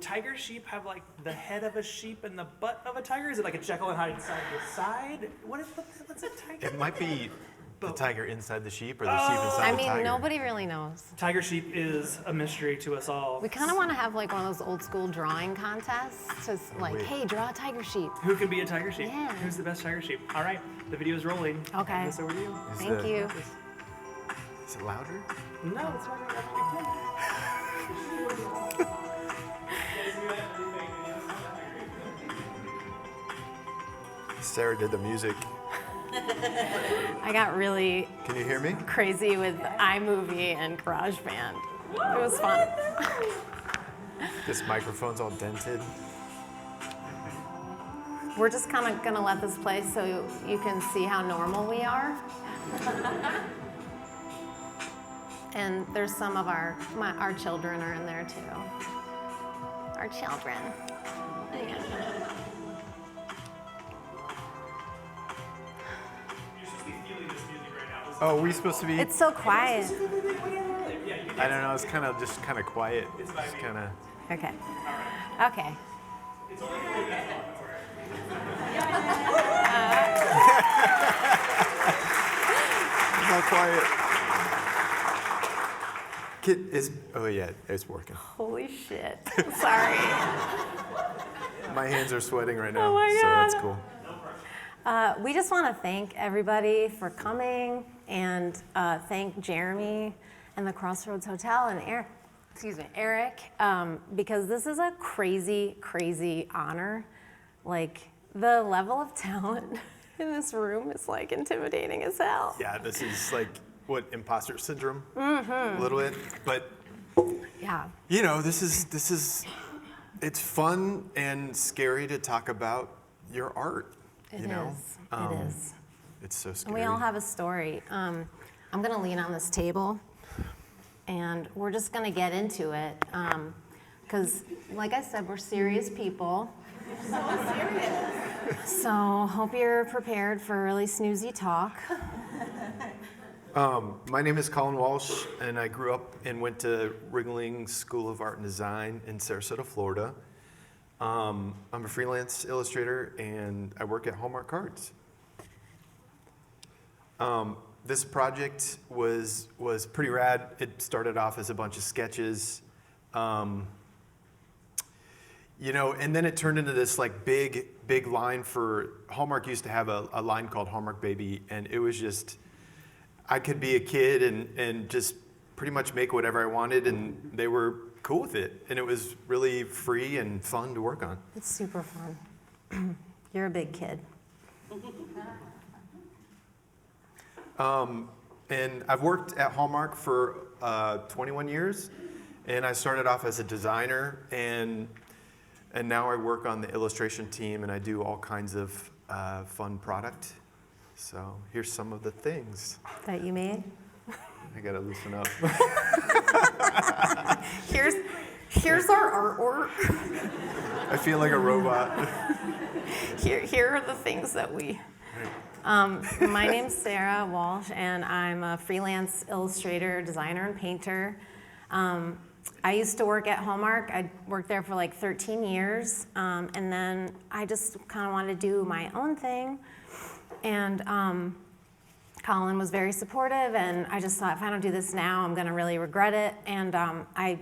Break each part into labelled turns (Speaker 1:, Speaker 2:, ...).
Speaker 1: tiger sheep have like the head of a sheep and the butt of a tiger? Is it like a Jekyll and Hyde side to side? What's a tiger?
Speaker 2: It might be the tiger inside the sheep or the sheep inside the tiger.
Speaker 3: I mean, nobody really knows.
Speaker 1: Tiger sheep is a mystery to us all.
Speaker 3: We kind of want to have like one of those old school drawing contests. So it's like, hey, draw a tiger sheep.
Speaker 1: Who can be a tiger sheep?
Speaker 3: Yeah.
Speaker 1: Who's the best tiger sheep? All right, the video is rolling.
Speaker 3: Okay.
Speaker 1: Hand this over to you.
Speaker 3: Thank you.
Speaker 2: Is it louder?
Speaker 1: No, it's not going to
Speaker 2: Sarah did the music.
Speaker 3: I got really
Speaker 2: Can you hear me?
Speaker 3: crazy with iMovie and GarageBand. It was fun.
Speaker 2: This microphone's all dented.
Speaker 3: We're just kind of gonna let this play so you can see how normal we are. And there's some of our children are in there too. Our children. Yeah.
Speaker 2: Oh, are we supposed to be?
Speaker 3: It's so quiet.
Speaker 2: I don't know. It's kind of quiet. It's kind of.
Speaker 3: Okay. Okay.
Speaker 2: How quiet. Kid is. Oh yeah, it's working.
Speaker 3: Holy shit. Sorry.
Speaker 2: My hands are sweating right now,
Speaker 3: Oh my
Speaker 2: so
Speaker 3: God.
Speaker 2: that's cool.
Speaker 3: We just want to thank everybody for coming and thank Jeremy and the Crossroads Hotel and Eric, because this is a crazy, crazy honor. Like, the level of talent in this room is like intimidating as hell.
Speaker 2: Yeah, this is like what imposter syndrome, a little bit, but
Speaker 3: Yeah.
Speaker 2: you know, this is, it's fun and scary to talk about your art.
Speaker 3: It
Speaker 2: you know,
Speaker 3: is. It is.
Speaker 2: It's so
Speaker 3: And
Speaker 2: scary.
Speaker 3: we all have a story. I'm gonna lean on this table, and we're just gonna get into it. Because, like I said, we're serious people. So serious. So hope you're prepared for a really snoozy talk.
Speaker 2: My name is Colin Walsh, and I grew up and went to Ringling School of Art and Design in Sarasota, Florida. I'm a freelance illustrator, and I work at Hallmark Cards. This project was pretty rad. It started off as a bunch of sketches, you know, and then it turned into this like big line for Hallmark. Used to have a line called Hallmark Baby, and it was just, I could be a kid and just pretty much make whatever I wanted, and they were cool with it, and it was really free and fun to work on.
Speaker 3: It's super fun. You're a big kid.
Speaker 2: And I've worked at Hallmark for 21 years, and I started off as a designer, and now I work on the illustration team, and I do all kinds of fun product. So here's some of the things
Speaker 3: That you made?
Speaker 2: I gotta loosen up.
Speaker 3: Here's our artwork.
Speaker 2: I feel like a robot.
Speaker 3: Here are the things that we... my name's Sarah Walsh, and I'm a freelance illustrator, designer, and painter. I used to work at Hallmark. I worked there for like 13 years, and then I just kind of wanted to do my own thing. And Colin was very supportive, and I just thought, if I don't do this now, I'm going to really regret it. And I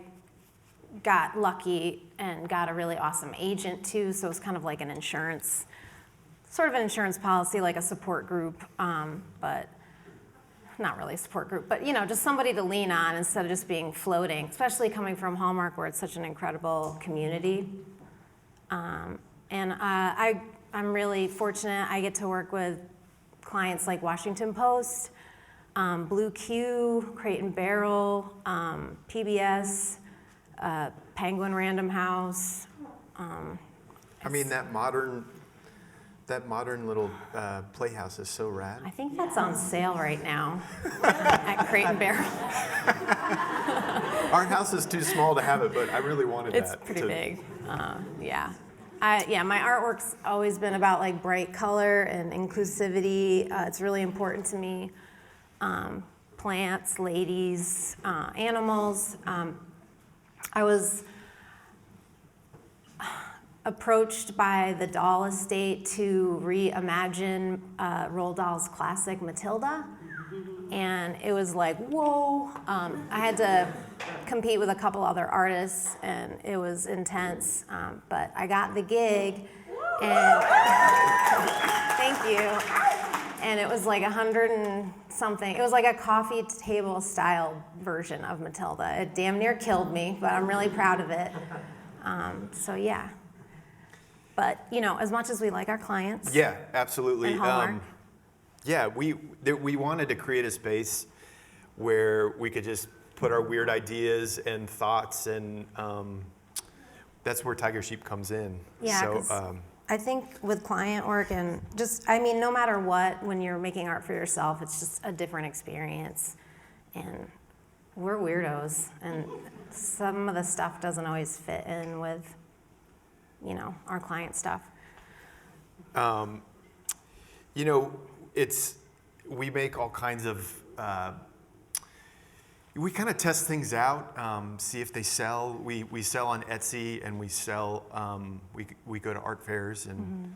Speaker 3: got lucky and got a really awesome agent too, so it was kind of like an insurance, sort of an insurance policy, like a support group, but not really a support group, but you know, just somebody to lean on instead of just being floating, especially coming from Hallmark where it's such an incredible community. And I'm really fortunate. I get to work with clients like Washington Post, Blue Q, Crate and Barrel, PBS, Penguin Random House.
Speaker 2: I mean, that modern little playhouse is so rad.
Speaker 3: I think that's on sale right now at Crate and Barrel.
Speaker 2: Our house is too small to have it, but I really wanted
Speaker 3: It's
Speaker 2: that.
Speaker 3: pretty big. Yeah. My artwork's always been about like bright color and inclusivity. It's really important to me. Plants, ladies, animals. approached by the doll estate to reimagine Roald Dahl's classic Matilda. And it was like, whoa. I had to compete with a couple other artists, and it was intense. But I got the gig, and thank you. And it was like 100 and something. It was like a coffee table style version of Matilda. It damn near killed me, but I'm really proud of it. So yeah. But as much as we like our clients.
Speaker 2: Yeah, absolutely.
Speaker 3: And Hallmark.
Speaker 2: Yeah, we wanted to create a space where we could just put our weird ideas and thoughts, and that's where Tiger Sheep comes in.
Speaker 3: Yeah,
Speaker 2: so
Speaker 3: 'cause I think with client work and no matter what, when you're making art for yourself, it's just a different experience. And we're weirdos, and some of the stuff doesn't always fit in with, our client stuff.
Speaker 2: We make all kinds of, we kind of test things out, see if they sell. We sell on Etsy, and we sell, we go to art fairs, and,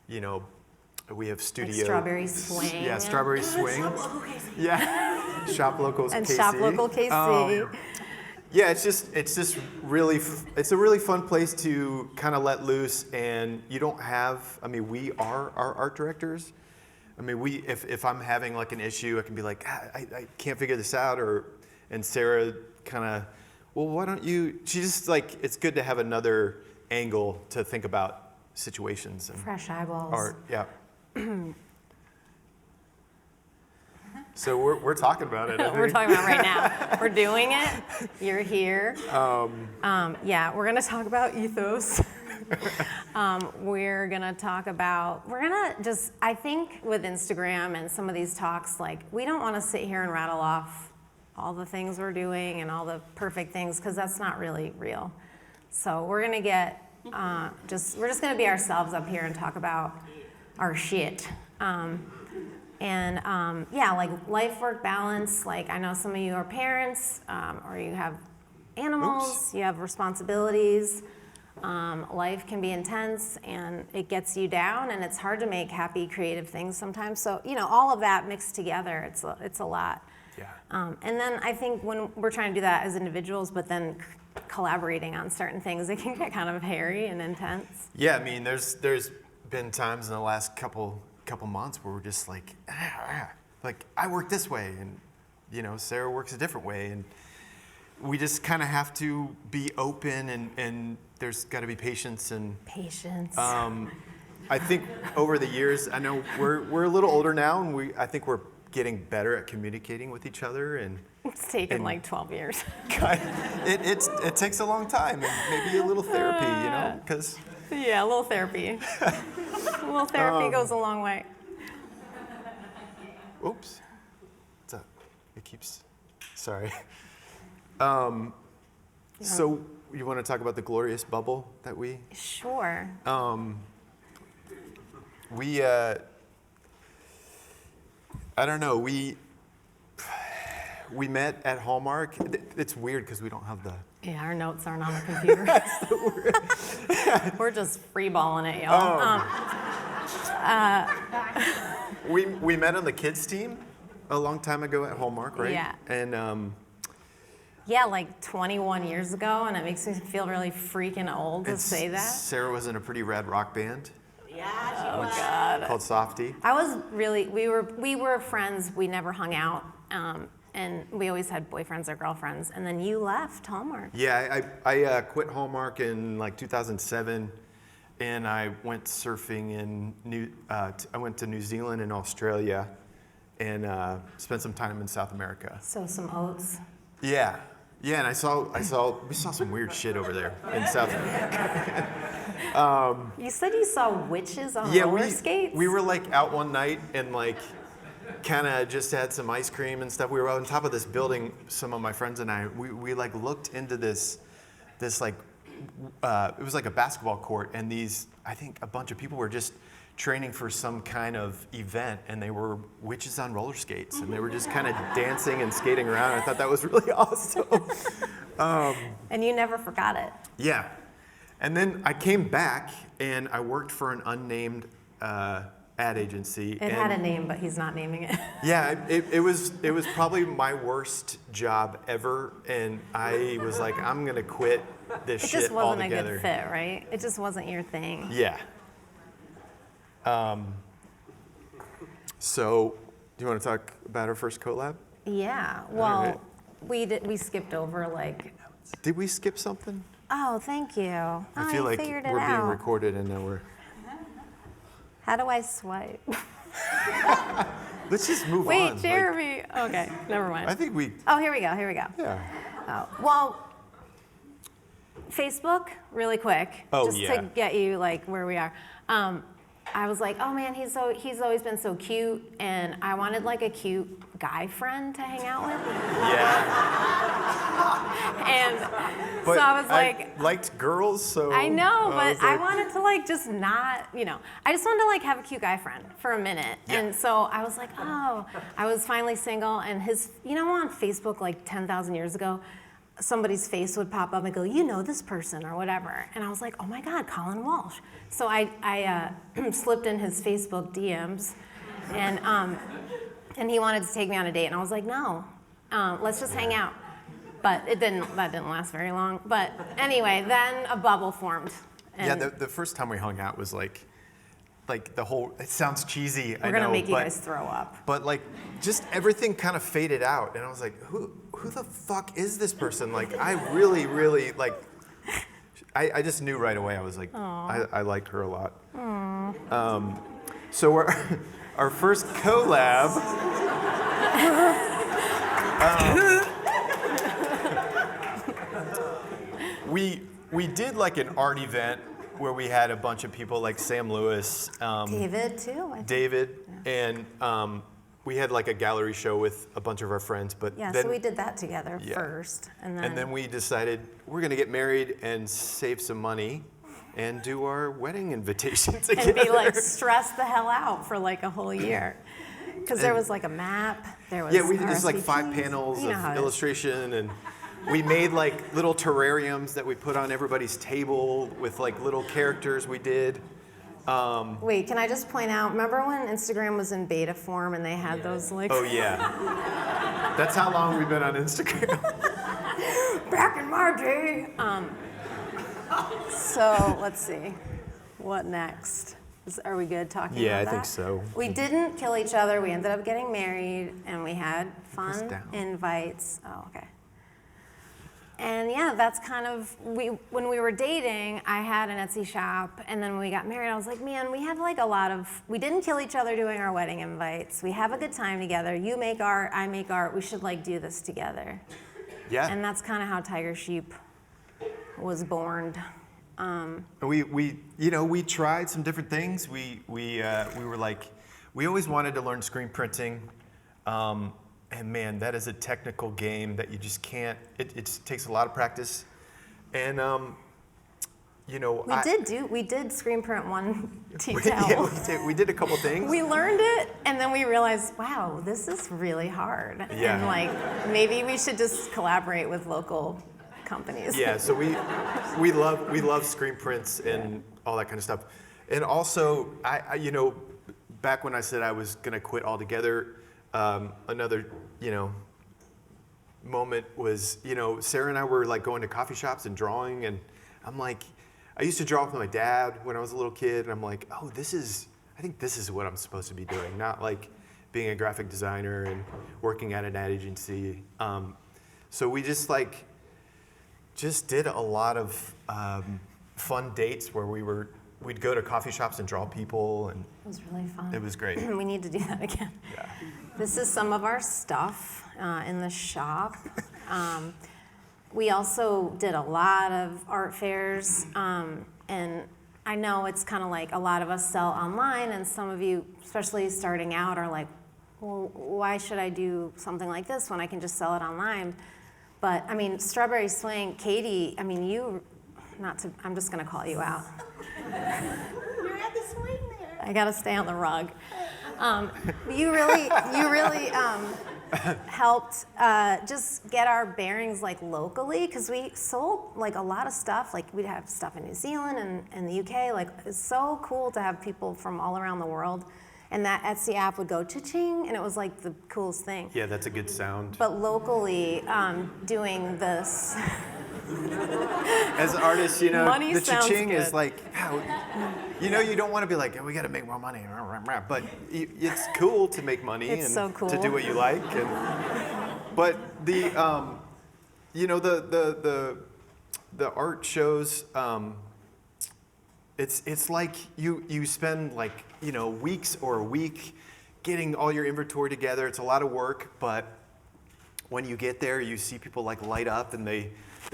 Speaker 2: we have studio.
Speaker 3: Like Strawberry Swing.
Speaker 2: Yeah, Strawberry Swing. Yeah, Shop Locals
Speaker 3: And
Speaker 2: KC.
Speaker 3: Shop Local KC.
Speaker 2: Yeah, it's just really, it's a really fun place to kind of let loose, and you don't have, we are our art directors. If I'm having like an issue, I can be like, I can't figure this out, and Sarah kind of, well, why don't you, she just like, it's good to have another angle to think about situations. And
Speaker 3: Fresh eyeballs.
Speaker 2: art, yeah. So we're talking about it.
Speaker 3: We're talking about it right now. We're doing it. You're here. Yeah, we're gonna talk about Ethos. We're gonna talk about. I think with Instagram and some of these talks, like we don't want to sit here and rattle off all the things we're doing and all the perfect things, because that's not really real. So we're gonna get we're just gonna be ourselves up here and talk about our shit. Like life-work balance. Like I know some of you are parents, or you have animals, you have responsibilities. Life can be intense, and it gets you down, and it's hard to make happy, creative things sometimes. So all of that mixed together, it's a lot.
Speaker 2: Yeah.
Speaker 3: And then I think when we're trying to do that as individuals, but then collaborating on certain things, it can get kind of hairy and intense.
Speaker 2: Yeah, there's been times in the last couple months where we're just like I work this way, and Sarah works a different way, and we just kind of have to be open, and there's got to be patience. I think over the years, I know we're a little older now, and I think we're getting better at communicating with each other, and
Speaker 3: it's taken like 12 years.
Speaker 2: It takes a long time, and maybe a little therapy, because
Speaker 3: yeah, a little therapy. A little therapy goes a long way.
Speaker 2: Oops. What's up? It keeps. Sorry. So you want to talk about the glorious bubble that we?
Speaker 3: Sure.
Speaker 2: I don't know. We met at Hallmark. It's weird because we don't have the.
Speaker 3: Yeah, our notes aren't on the computer. We're just freeballing it, y'all.
Speaker 2: We met on the kids team a long time ago at Hallmark, right?
Speaker 3: Yeah.
Speaker 2: And
Speaker 3: yeah, like 21 years ago, and it makes me feel really freaking old to say that.
Speaker 2: Sarah was in a pretty rad rock band.
Speaker 3: Yeah, she was. God.
Speaker 2: Called Softy.
Speaker 3: We were friends. We never hung out, and we always had boyfriends or girlfriends. And then you left Hallmark.
Speaker 2: Yeah, I quit Hallmark in like 2007, and I went surfing in I went to New Zealand and Australia, and spent some time in South America.
Speaker 3: So some oats.
Speaker 2: Yeah, and we saw some weird shit over there in South America.
Speaker 3: You said you saw witches on roller skates?
Speaker 2: We were like out one night and like kind of just had some ice cream and stuff. We were on top of this building, some of my friends and I. We like looked into this like it was like a basketball court, and I think a bunch of people were just training for some kind of event, and they were witches on roller skates, and they were just kind of dancing and skating around. I thought that was really awesome.
Speaker 3: And you never forgot it.
Speaker 2: Yeah. And then I came back and I worked for an unnamed ad agency.
Speaker 3: It had a name, but he's not naming it.
Speaker 2: Yeah, it was probably my worst job ever, and I was like, I'm gonna quit this
Speaker 3: It
Speaker 2: shit
Speaker 3: just wasn't
Speaker 2: altogether.
Speaker 3: a good fit, right? It just wasn't your thing.
Speaker 2: Yeah. So, do you want to talk about our first collab?
Speaker 3: Yeah. Well,
Speaker 2: right.
Speaker 3: we skipped over like.
Speaker 2: Did we skip something?
Speaker 3: Oh, thank you.
Speaker 2: I feel like
Speaker 3: figured it
Speaker 2: we're being
Speaker 3: out.
Speaker 2: recorded and now we're.
Speaker 3: How do I swipe?
Speaker 2: Let's just move on.
Speaker 3: Wait,
Speaker 2: like,
Speaker 3: Jeremy. Okay, never mind.
Speaker 2: I think we.
Speaker 3: Oh, here we go. Here we go.
Speaker 2: Yeah.
Speaker 3: Oh, well, Facebook, really quick, just
Speaker 2: yeah.
Speaker 3: to get you like where we are. I was like, oh man, he's always been so cute, and I wanted like a cute guy friend to hang out with.
Speaker 2: Yeah.
Speaker 3: And
Speaker 2: But
Speaker 3: so I was like,
Speaker 2: I liked girls, so.
Speaker 3: I know, but
Speaker 2: was like,
Speaker 3: I wanted to like just not, I just wanted to like have a cute guy friend for a minute.
Speaker 2: Yeah.
Speaker 3: And so I was like, oh, I was finally single, and on Facebook like 10,000 years ago, somebody's face would pop up and go, this person or whatever. And I was like, oh my God, Colin Walsh. So I slipped in his Facebook DMs, and he wanted to take me on a date, and I was like, no, let's just hang out. But that didn't last very long. But anyway, then a bubble formed.
Speaker 2: Yeah,
Speaker 3: And
Speaker 2: the first time we hung out was like the whole, it sounds cheesy,
Speaker 3: we're gonna make you guys throw up.
Speaker 2: But like, just everything kind of faded out, and I was like, who the fuck is this person? Like, I really, really, like, I just knew right away. I was like, I liked her a lot. So our first collab, we did like an art event where we had a bunch of people like Sam Lewis,
Speaker 3: David too. I think.
Speaker 2: David, and we had like a gallery show with a bunch of our friends. But
Speaker 3: Yeah,
Speaker 2: then,
Speaker 3: so we did that together
Speaker 2: Yeah.
Speaker 3: first, and
Speaker 2: then we decided we're gonna get married and save some money and do our wedding invitation together.
Speaker 3: and be like stressed the hell out for like a whole year, because there was like a map. There was
Speaker 2: Yeah, we did just like 5
Speaker 3: RSVPs.
Speaker 2: panels
Speaker 3: You know how
Speaker 2: of
Speaker 3: it is.
Speaker 2: illustration, and we made like little terrariums that we put on everybody's table with like little characters we did.
Speaker 3: Wait, can I just point out? Remember when Instagram was in beta form and they had those like
Speaker 2: Oh yeah. That's how long we've been on Instagram.
Speaker 3: back in my day? So let's see, what next? Are we good talking
Speaker 2: Yeah,
Speaker 3: about
Speaker 2: I think
Speaker 3: that?
Speaker 2: so.
Speaker 3: We didn't kill each other. We ended up getting married, and we had
Speaker 2: Press
Speaker 3: fun
Speaker 2: down.
Speaker 3: invites. Oh, okay. And yeah, that's kind of, when we were dating, I had an Etsy shop, and then when we got married, I was like, man, we have like we didn't kill each other doing our wedding invites. We have a good time together. You make art, I make art. We should like do this together.
Speaker 2: Yeah.
Speaker 3: And that's kind of how Tiger Sheep was born.
Speaker 2: We tried some different things. We were like, we always wanted to learn screen printing. And man, that is a technical game that you just can't, it just takes a lot of practice. And,
Speaker 3: We did screen print one tea
Speaker 2: yeah,
Speaker 3: towel.
Speaker 2: we did a couple things.
Speaker 3: We learned it, and then we realized, wow, this is really hard.
Speaker 2: Yeah.
Speaker 3: And like, maybe we should just collaborate with local companies.
Speaker 2: Yeah, so we love screen prints and all that kind of stuff. And also, I back when I said I was gonna quit altogether, another moment was Sarah and I were like going to coffee shops and drawing, and I'm like, I used to draw with my dad when I was a little kid, and I'm like, oh, I think this is what I'm supposed to be doing, not like being a graphic designer and working at an ad agency. So we just did a lot of fun dates where we'd go to coffee shops and draw people, and
Speaker 3: It was really fun.
Speaker 2: it was great.
Speaker 3: We need to do that again.
Speaker 2: Yeah.
Speaker 3: This is some of our stuff in the shop. We also did a lot of art fairs, and I know it's kind of like a lot of us sell online, and some of you, especially starting out, are like, well, why should I do something like this when I can just sell it online? But I mean, Strawberry Swing, Katie, I mean, I'm just gonna call you out.
Speaker 4: You're at the swing there.
Speaker 3: I gotta stay on the rug. You really helped just get our bearings like locally, because we sold like a lot of stuff. Like we'd have stuff in New Zealand and the UK. Like it's so cool to have people from all around the world. And that Etsy app would go cha-ching, and it was like the coolest thing.
Speaker 2: Yeah, that's a good sound.
Speaker 3: But locally, doing this.
Speaker 2: As artists, you know,
Speaker 3: Money
Speaker 2: the
Speaker 3: sounds
Speaker 2: cha-ching
Speaker 3: good.
Speaker 2: is like, you know, you don't want to be like, oh, we got to make more money, but it's cool to make money
Speaker 3: It's
Speaker 2: and
Speaker 3: so cool.
Speaker 2: to do what you like. But the, you know, the art shows. It's like you spend like, you know, weeks or a week getting all your inventory together. It's a lot of work, but when you get there, you see people like light up and they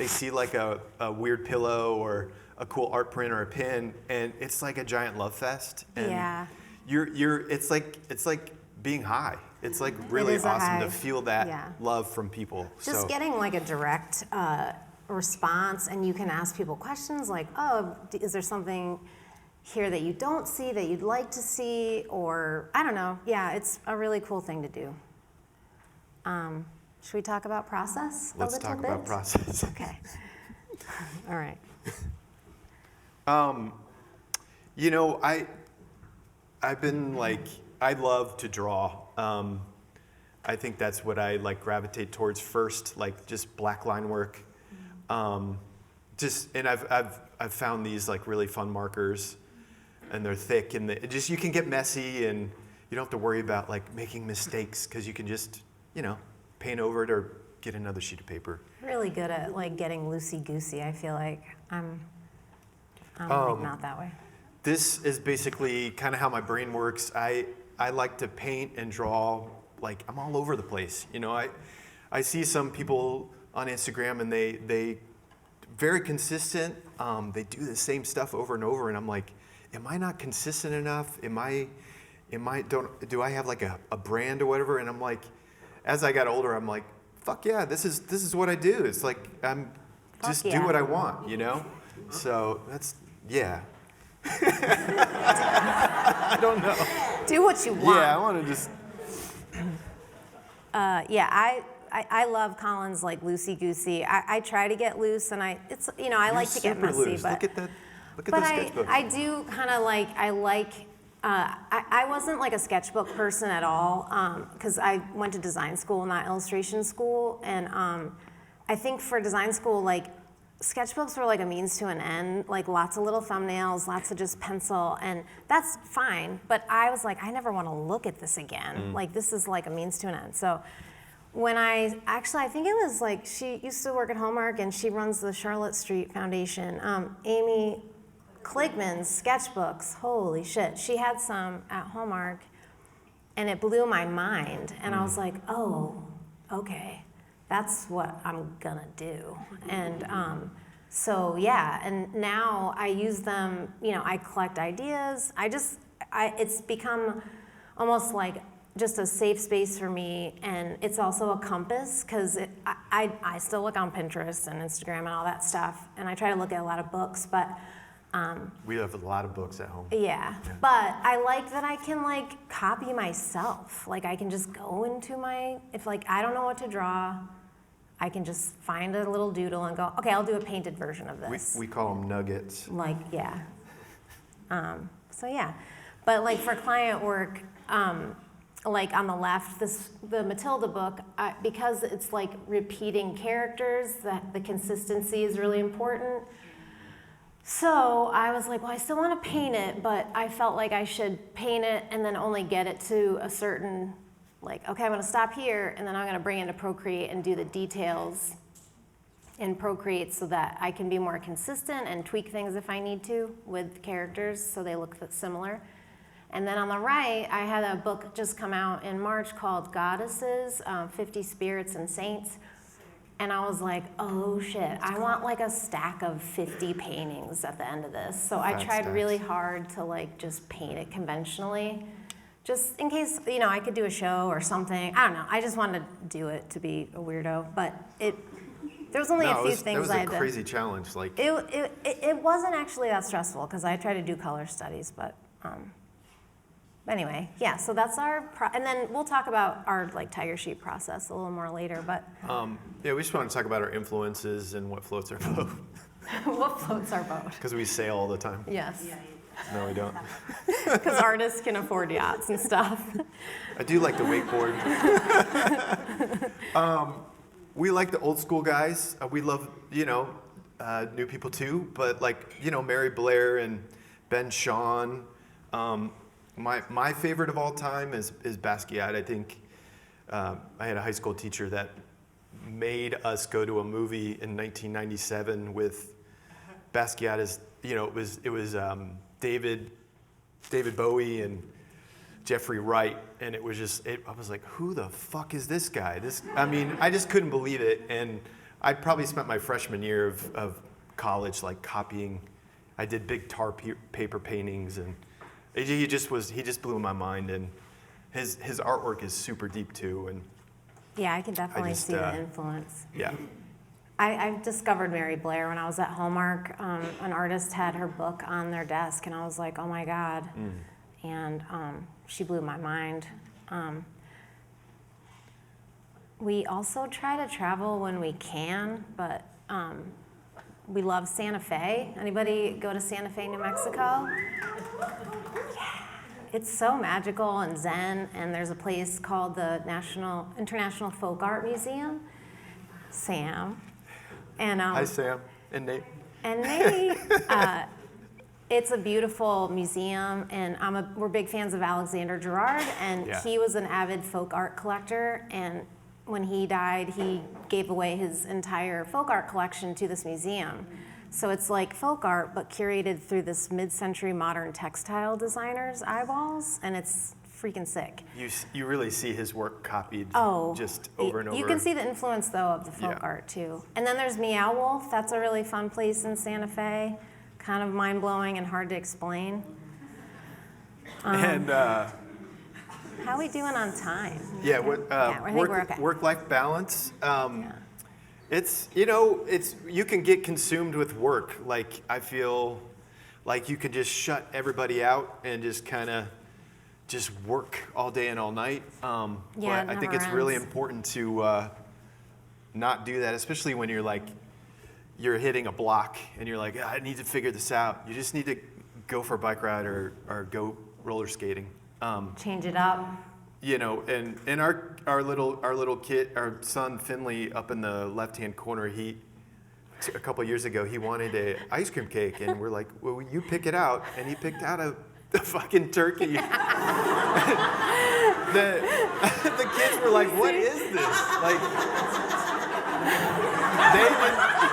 Speaker 2: see like a weird pillow or a cool art print or a pin, and it's like a giant love fest. And
Speaker 3: Yeah.
Speaker 2: it's like being high. It's like really
Speaker 3: is a
Speaker 2: awesome
Speaker 3: high.
Speaker 2: to feel that
Speaker 3: Yeah.
Speaker 2: love from people.
Speaker 3: Just getting like a direct response, and you can ask people questions like, oh, is there something here that you don't see that you'd like to see? Or I don't know. Yeah, it's a really cool thing to do. Should we talk about process?
Speaker 2: Let's talk about process.
Speaker 3: Okay. All right.
Speaker 2: You know, I've been like, I love to draw. I think that's what I like gravitate towards first, like just black line work. And I've found these like really fun markers, and they're thick, and you can get messy, and you don't have to worry about like making mistakes, because you can just, you know, paint over it or get another sheet of paper.
Speaker 3: Really good at like getting loosey-goosey. I feel like I'm like not that way.
Speaker 2: This is basically kind of how my brain works. I like to paint and draw, like I'm all over the place. You know, I see some people on Instagram, and they very consistent. They do the same stuff over and over, and I'm like, am I not consistent enough? Do I have like a brand or whatever? And I'm like, as I got older, I'm like, fuck yeah, this is what I do. It's like just do what I want, you know? So that's, yeah. I don't know.
Speaker 3: Do what you want.
Speaker 2: Yeah, I want to just.
Speaker 3: I love Colin's like loosey-goosey. I try to get loose, and I like to get messy,
Speaker 2: loose.
Speaker 3: but
Speaker 2: Look at
Speaker 3: but
Speaker 2: the sketchbook.
Speaker 3: I do kind of like I wasn't like a sketchbook person at all, because I went to design school, not illustration school, and I think for design school, like sketchbooks were like a means to an end, like lots of little thumbnails, lots of just pencil, and that's fine. But I was like, I never want to look at this again. Like this is like a means to an end. So when I think it was like, she used to work at Hallmark, and she runs the Charlotte Street Foundation. Amy Kligman's sketchbooks, holy shit. She had some at Hallmark, and it blew my mind. And I was like, oh, okay, that's what I'm gonna do. And so yeah, and now I use them, you know, I collect ideas. It's become almost like just a safe space for me, and it's also a compass, because I still look on Pinterest and Instagram and all that stuff, and I try to look at a lot of books, but
Speaker 2: We have a lot of books at home.
Speaker 3: yeah, but I like that I can like copy myself. Like I can just go into if like I don't know what to draw, I can just find a little doodle and go, okay, I'll do a painted version of this.
Speaker 2: We call them nuggets.
Speaker 3: Like, yeah. So yeah, but like for client work, like on the left, the Matilda book, because it's like repeating characters, that the consistency is really important. So I was like, well, I still want to paint it, but I felt like I should paint it and then only get it to a certain, like, okay, I'm going to stop here, and then I'm going to bring it into Procreate and do the details in Procreate so that I can be more consistent and tweak things if I need to with characters so they look similar. And then on the right, I had a book just come out in March called Goddesses, 50 Spirits and Saints. And I was like, oh shit, I want like a stack of 50 paintings at the end of this. So I tried really hard to like just paint it conventionally, just in case, you know, I could do a show or something. I don't know, I just wanted to do it to be a weirdo, but there was only a few things I had to.
Speaker 2: That was a crazy challenge. Like
Speaker 3: it wasn't actually that stressful because I tried to do color studies, but Anyway, yeah, so that's our, and then we'll talk about our like tiger sheep process a little more later, but
Speaker 2: Yeah, we just want to talk about our influences and what floats our boat.
Speaker 3: what floats our boat?
Speaker 2: Because we sail all the time.
Speaker 3: Yes,
Speaker 2: No, we don't.
Speaker 3: because artists can afford yachts and stuff.
Speaker 2: I do like to wakeboard. We like the old school guys. We love, new people too. But like, Mary Blair and Ben Shawn. My favorite of all time is Basquiat. I think I had a high school teacher that made us go to a movie in 1997 with Basquiat as, it was David Bowie and Jeffrey Wright, and it was just, I was like, who the fuck is this guy? I just couldn't believe it, and I probably spent my freshman year of college like copying. I did big tar paper paintings, and he just blew my mind, and his artwork is super deep too, and
Speaker 3: Yeah, I can definitely see the influence.
Speaker 2: yeah.
Speaker 3: I discovered Mary Blair when I was at Hallmark. An artist had her book on their desk, and I was like, oh my God. And she blew my mind. We also try to travel when we can, but we love Santa Fe. Anybody go to Santa Fe, New Mexico? Yeah. It's so magical and zen, and there's a place called the International Folk Art Museum. Sam. And,
Speaker 2: Hi, Sam and Nate.
Speaker 3: And Nate, it's a beautiful museum, and we're big fans of Alexander Gerard, and
Speaker 2: Yeah.
Speaker 3: he was an avid folk art collector, and when he died, he gave away his entire folk art collection to this museum. So it's like folk art, but curated through this mid-century modern textile designer's eyeballs, and it's freaking sick.
Speaker 2: You really see his work copied just over and over.
Speaker 3: You can see the influence, though, of the folk art, too. And then there's Meow Wolf. That's a really fun place in Santa Fe. Kind of mind-blowing and hard to explain.
Speaker 2: And
Speaker 3: how are we doing on time?
Speaker 2: yeah,
Speaker 3: I think we're okay.
Speaker 2: work-life balance. It's you can get consumed with work. Like I feel like you can just shut everybody out and just kind of just work all day and all night.
Speaker 3: Yeah,
Speaker 2: but I think it's really
Speaker 3: ends.
Speaker 2: important to not do that, especially when you're hitting a block and you're like, I need to figure this out. You just need to go for a bike ride or go roller skating.
Speaker 3: Change it up.
Speaker 2: And our little kid, our son Finley, up in the left-hand corner, a couple years ago, he wanted a ice cream cake, and we're like, well, you pick it out, and he picked out a fucking turkey. the kids were like, what is this? Like, they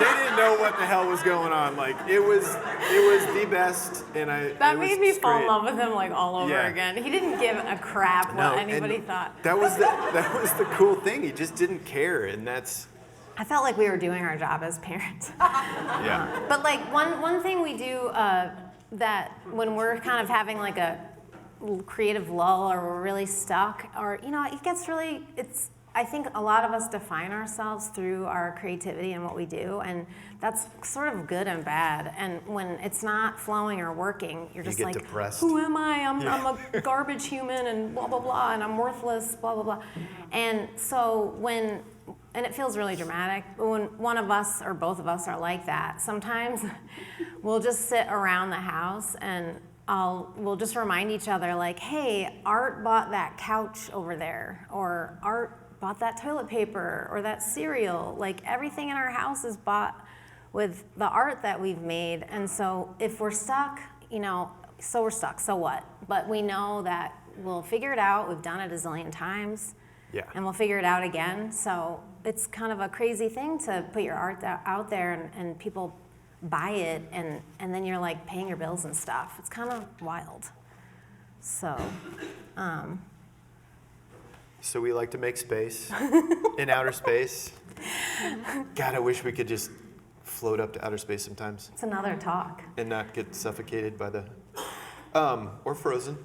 Speaker 2: didn't know what the hell was going on. Like, it was the best, and
Speaker 3: That made me fall in love with him like all over
Speaker 2: Yeah.
Speaker 3: again. He didn't give a crap what anybody
Speaker 2: and
Speaker 3: thought.
Speaker 2: That was the cool thing. He just didn't care, and that's.
Speaker 3: I felt like we were doing our job as parents.
Speaker 2: Yeah.
Speaker 3: But like one thing we do that when we're kind of having like a creative lull or we're really stuck, or it gets really, I think a lot of us define ourselves through our creativity and what we do, and that's sort of good and bad. And when it's not flowing or working, you're just
Speaker 2: get
Speaker 3: like,
Speaker 2: depressed.
Speaker 3: who am I? I'm a garbage human, and blah blah blah, and I'm worthless, blah blah blah. And so and it feels really dramatic, but when one of us or both of us are like that, sometimes we'll just sit around the house and we'll just remind each other like, hey, Art bought that couch over there, or Art bought that toilet paper or that cereal. Like everything in our house is bought with the art that we've made. And so if we're stuck, so we're stuck, so what? But we know that we'll figure it out. We've done it a zillion times.
Speaker 2: Yeah.
Speaker 3: And we'll figure it out again. So it's kind of a crazy thing to put your art out there and people buy it and then you're like paying your bills and stuff. It's kind of wild. So,
Speaker 2: So we like to make space in outer space. God, I wish we could just float up to outer space sometimes
Speaker 3: it's another talk.
Speaker 2: and not get suffocated by the, or frozen.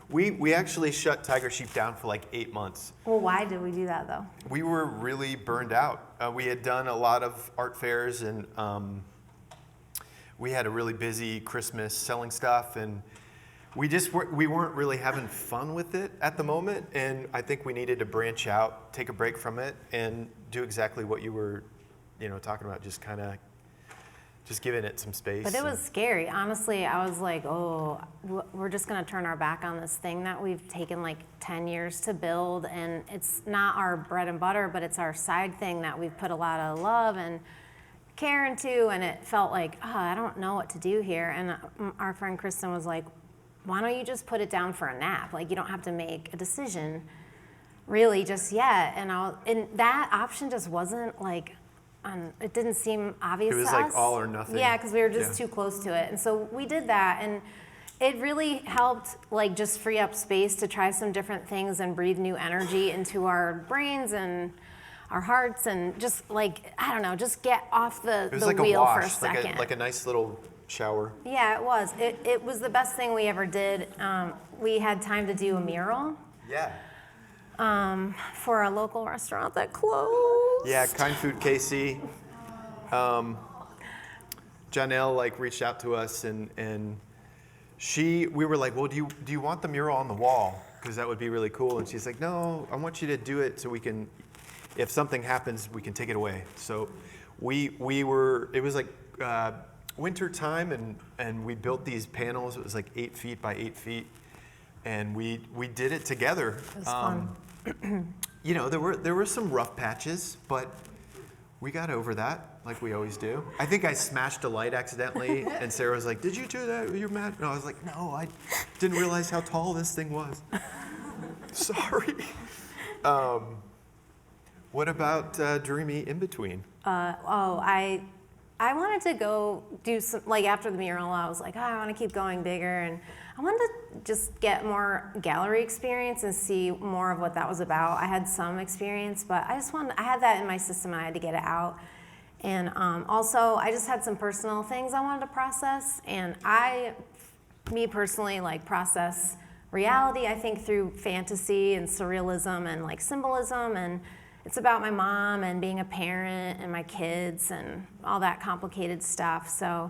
Speaker 2: We actually shut Tiger Sheep down for like 8 months.
Speaker 3: Well, why did we do that though?
Speaker 2: We were really burned out. We had done a lot of art fairs, and we had a really busy Christmas selling stuff, and we weren't really having fun with it at the moment, and I think we needed to branch out, take a break from it, and do exactly what you were, talking about, just kind of just giving it some space.
Speaker 3: But it was scary. Honestly, I was like, oh, we're just going to turn our back on this thing that we've taken like 10 years to build, and it's not our bread and butter, but it's our side thing that we've put a lot of love and care into, and it felt like, I don't know what to do here. And our friend Kristen was like, why don't you just put it down for a nap? Like, you don't have to make a decision really just yet. And that option just wasn't like, it didn't seem obvious to us.
Speaker 2: It was like all or nothing.
Speaker 3: Yeah, because we were just too close to it. And so we did that, and it really helped like just free up space to try some different things and breathe new energy into our brains and our hearts, and just like, I don't know, just get off the
Speaker 2: like
Speaker 3: wheel
Speaker 2: a wash,
Speaker 3: for a second.
Speaker 2: like a nice little shower.
Speaker 3: Yeah, it was. It was the best thing we ever did. We had time to do a mural
Speaker 2: Yeah.
Speaker 3: for a local restaurant that closed.
Speaker 2: Yeah, Kind Food KC. Janelle reached out to us, and we were like, well, do you want the mural on the wall? Because that would be really cool. And she's like, no, I want you to do it so we can, if something happens, we can take it away. So it was like winter time, and we built these panels. It was like 8 feet by 8 feet, and we did it together.
Speaker 3: It was fun.
Speaker 2: There were some rough patches, but we got over that like we always do. I think I smashed a light accidentally, and Sarah was like, did you do that? You're mad? No, I was like, no, I didn't realize how tall this thing was. Sorry. What about Dreamy In Between?
Speaker 3: I wanted to go do some, like after the mural, I was like, I want to keep going bigger, and I wanted to just get more gallery experience and see more of what that was about. I had some experience, but I had that in my system, and I had to get it out. And also, I just had some personal things I wanted to process, and me personally, process reality, I think, through fantasy and surrealism and symbolism, and it's about my mom and being a parent and my kids and all that complicated stuff. So,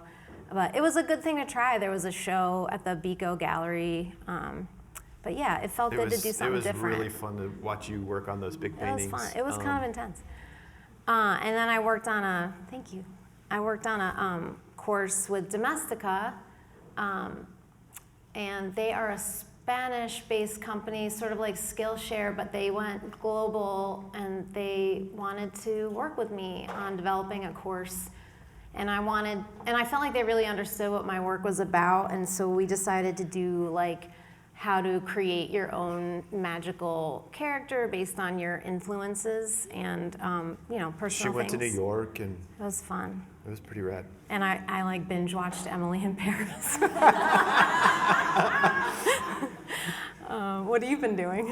Speaker 3: but it was a good thing to try. There was a show at the Bico Gallery. But yeah, it felt good to do something different.
Speaker 2: It was really fun to watch you work on those big paintings.
Speaker 3: It was fun. It was kind of intense. And then I worked on a course with Domestika, and they are a Spanish-based company, sort of like Skillshare, but they went global, and they wanted to work with me on developing a course. And I felt like they really understood what my work was about, and so we decided to do how to create your own magical character based on your influences and personal things.
Speaker 2: She went to New York, and
Speaker 3: it was fun.
Speaker 2: It was pretty rad.
Speaker 3: And I binge watched Emily in Paris. What have you been doing?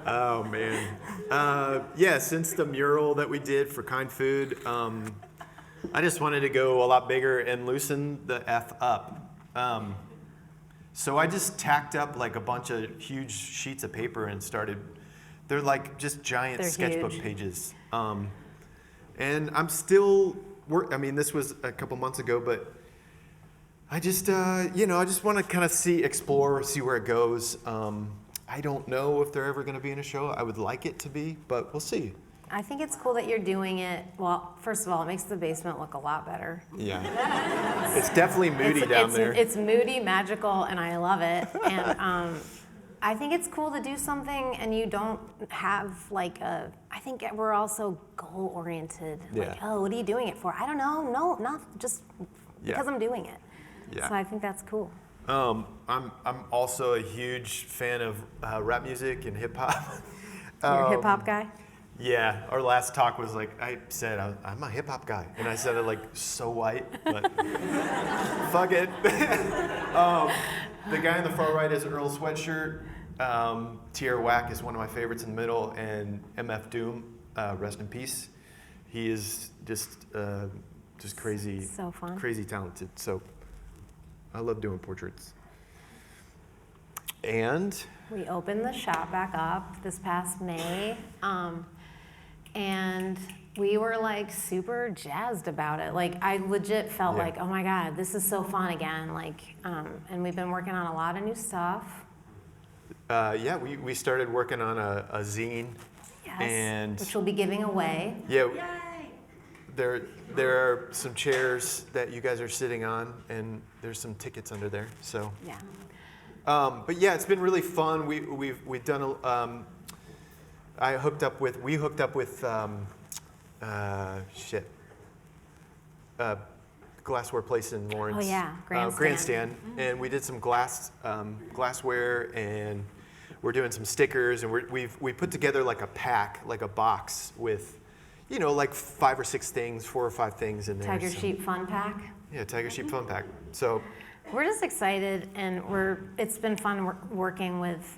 Speaker 2: Oh man. Since the mural that we did for Kind Food, I just wanted to go a lot bigger and loosen the F up. So I just tacked up a bunch of huge sheets of paper and started. They're just giant sketchbook pages. And I'm still this was a couple months ago, but I just I just want to kind of explore, see where it goes. I don't know if they're ever going to be in a show. I would like it to be, but we'll see.
Speaker 3: I think it's cool that you're doing it. Well, first of all, it makes the basement look a lot better.
Speaker 2: Yeah. It's definitely moody down there.
Speaker 3: It's moody, magical, and I love it. And I think it's cool to do something and you don't have I think we're also goal-oriented.
Speaker 2: Yeah.
Speaker 3: What are you doing it for? I don't know. No, not just because I'm doing it.
Speaker 2: Yeah.
Speaker 3: So I think that's cool.
Speaker 2: I'm also a huge fan of rap music and hip hop.
Speaker 3: You're a hip hop guy?
Speaker 2: Yeah, our last talk was I said I'm a hip hop guy, and I said it so white, but fuck it. The guy on the far right is Earl Sweatshirt. Tierra Whack is one of my favorites in the middle, and MF Doom, rest in peace. He is just crazy,
Speaker 3: so fun,
Speaker 2: crazy talented. So I love doing portraits. And
Speaker 3: we opened the shop back up this past May. And we were like super jazzed about it. Like I legit felt
Speaker 2: Yeah.
Speaker 3: like, oh my God, this is so fun again. Like, and we've been working on a lot of new stuff.
Speaker 2: Yeah, we started working on a zine.
Speaker 3: Yes,
Speaker 2: And
Speaker 3: which we'll be giving away.
Speaker 2: yeah,
Speaker 4: Yay!
Speaker 2: there are some chairs that you guys are sitting on, and there's some tickets under there. So,
Speaker 3: Yeah.
Speaker 2: but yeah, it's been really fun. We've done we hooked up with glassware place in Lawrence.
Speaker 3: Oh, yeah, Grandstand.
Speaker 2: Grandstand, and we did some glassware, and we're doing some stickers, and we put together like a pack, like a box with, like 5 or 6 things, 4 or 5 things in there.
Speaker 3: Tiger
Speaker 2: So-
Speaker 3: Sheep Fun Pack.
Speaker 2: Yeah, Tiger Sheep Fun Pack. So
Speaker 3: We're just excited, and it's been fun working with.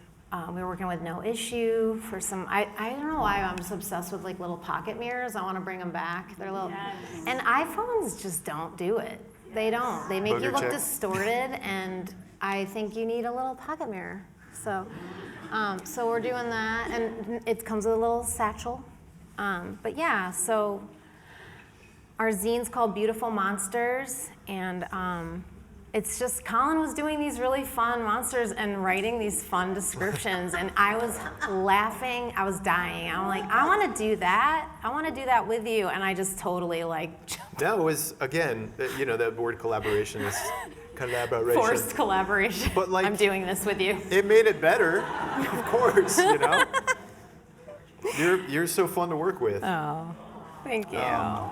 Speaker 3: We were working with No Issue for some. I don't know why I'm just obsessed with like little pocket mirrors. I want to bring them back. They're little, and iPhones just don't do it. They don't. They make you
Speaker 2: Booger
Speaker 3: look
Speaker 2: check.
Speaker 3: distorted, and I think you need a little pocket mirror. So, so we're doing that, and it comes with a little satchel. But yeah, so our zine's called Beautiful Monsters, and it's just Colin was doing these really fun monsters and writing these fun descriptions, and I was laughing, I was dying. I'm like, I want to do that. I want to do that with you, and I just totally like
Speaker 2: that was, again, the word collaboration is collaboration.
Speaker 3: forced collaboration.
Speaker 2: But, like,
Speaker 3: I'm doing this with you.
Speaker 2: It made it better, of course. You're so fun to work with.
Speaker 3: Oh, thank you. God.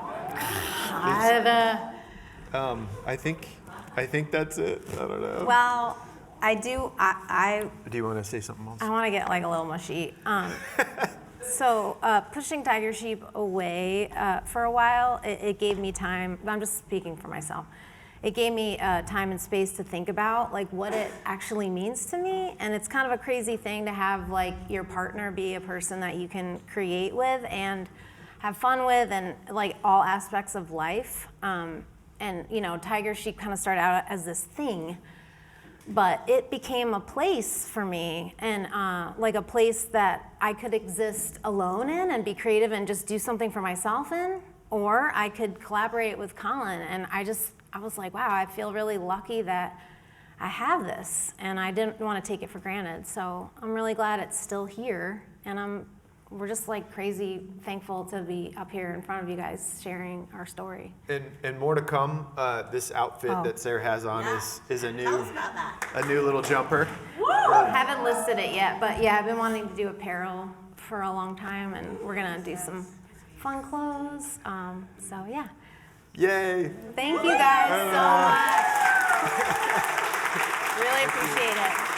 Speaker 2: I think that's it. I don't know.
Speaker 3: Well, I do. I
Speaker 2: Do you want to say something else?
Speaker 3: I want to get like a little mushy. So pushing Tiger Sheep away for a while, it gave me time. I'm just speaking for myself. It gave me time and space to think about like what it actually means to me, and it's kind of a crazy thing to have like your partner be a person that you can create with and have fun with, and like all aspects of life. And Tiger Sheep kind of started out as this thing, but it became a place for me, and like a place that I could exist alone in and be creative and just do something for myself in, or I could collaborate with Colin. And I was like, wow, I feel really lucky that I have this, and I didn't want to take it for granted. So I'm really glad it's still here, and we're just like crazy thankful to be up here in front of you guys sharing our story.
Speaker 2: And more to come. This outfit
Speaker 3: Oh.
Speaker 2: that Sarah has on
Speaker 4: Yeah.
Speaker 2: is a
Speaker 4: Tell
Speaker 2: new
Speaker 4: us about that.
Speaker 2: little jumper.
Speaker 3: Haven't listed it yet, but yeah, I've been wanting to do apparel for a long time, and we're gonna do some fun clothes. So yeah,
Speaker 2: Yay!
Speaker 3: thank you guys so much. Really appreciate it.